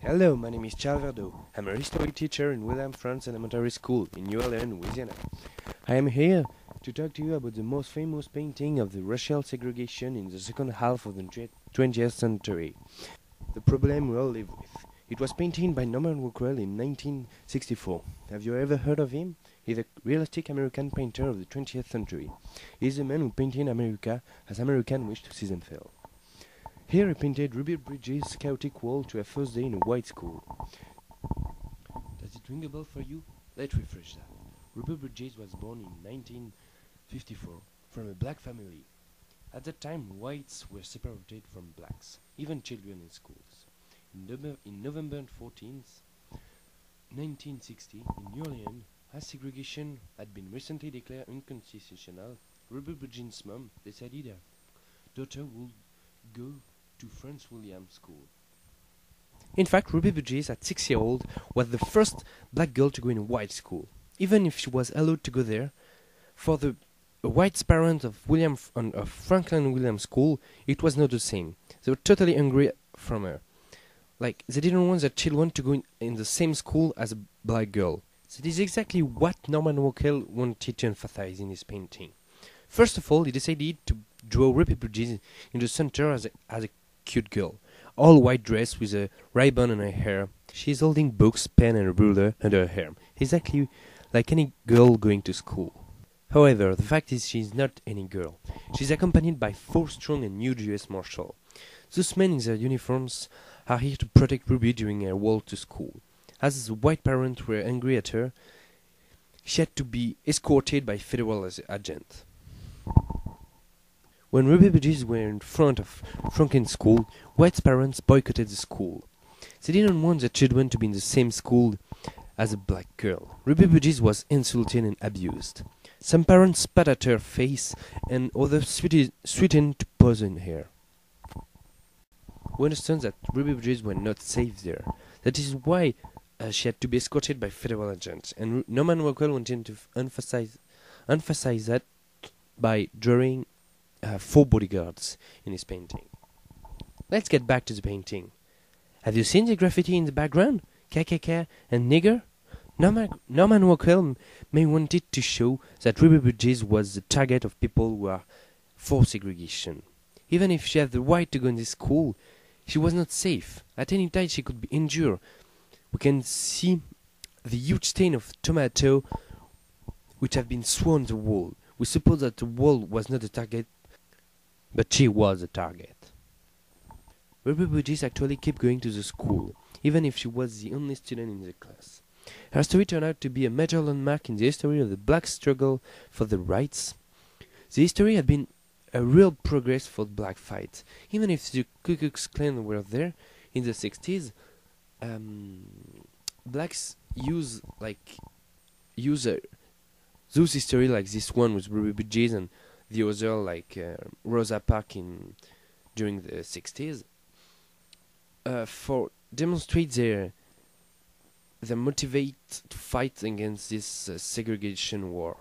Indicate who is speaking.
Speaker 1: Hello, my name is Charles Verdeau. I'm a history teacher in William France Elementary School in New Orleans, Louisiana. I am here to talk to you about the most famous painting of the racial segregation in the second half of the 20th century. The problem we all live with. It was painted by Norman Rockwell in 1964. Have you ever heard of him? He's a realistic American painter of the 20th century. He's the man who painted America as Americans wish to see them fail. Here he painted Ruby Bridges' chaotic wall to a first day in a white school. Does it ring a bell for you? Let's refresh that. Ruby Bridges was born in 1954 from a black family. At that time, whites were separated from blacks, even children in schools. In November 14th, 1960, in New Orleans, as segregation had been recently declared unconstitutional, Ruby Bridges' mom decided her daughter would go to Franz William School. In fact, Ruby Bridges, at 6 years old, was the first black girl to go in a white school. Even if she was allowed to go there, for the white parents of Franklin William School, it was not the same. They were totally angry from her. Like, they didn't want their children to go in the same school as a black girl. That is exactly what Norman Rockwell wanted to emphasize in his painting. First of all, he decided to draw Ruby Bridges in the center as a cute girl, all white dress with a ribbon on her hair. She is holding books, pen and a ruler under her hair, exactly like any girl going to school. However, the fact is she is not any girl. She is accompanied by 4 strong and huge US Marshals. Those men in their uniforms are here to protect Ruby during her walk to school. As the white parents were angry at her, she had to be escorted by federal agents. When Ruby Bridges were in front of Franklin School, white parents boycotted the school. They didn't want their children to be in the same school as a black girl. Ruby Bridges was insulted and abused. Some parents spat at her face, and others threatened to poison her. We understand that Ruby Bridges were not safe there. That is why she had to be escorted by federal agents, and Norman Rockwell wanted to emphasize that by drawing 4 bodyguards in his painting. Let's get back to the painting. Have you seen the graffiti in the background? KKK and nigger? Norman Rockwell may wanted to show that Ruby Bridges was the target of people who are for segregation. Even if she had the right to go in this school, she was not safe. At any time she could be injured. We can see the huge stain of tomato which have been thrown on the wall. We suppose that the wall was not the target, but she was the target. Ruby Bridges actually kept going to the school, even if she was the only student in the class. Her story turned out to be a major landmark in the history of the black struggle for the rights. The history had been a real progress for the black fight. Even if the Ku Klux Klan were there in the 60s, blacks use those history like this one with Ruby Bridges and the other like Rosa Parks during the 60s for demonstrate their motivate to fight against this segregation war.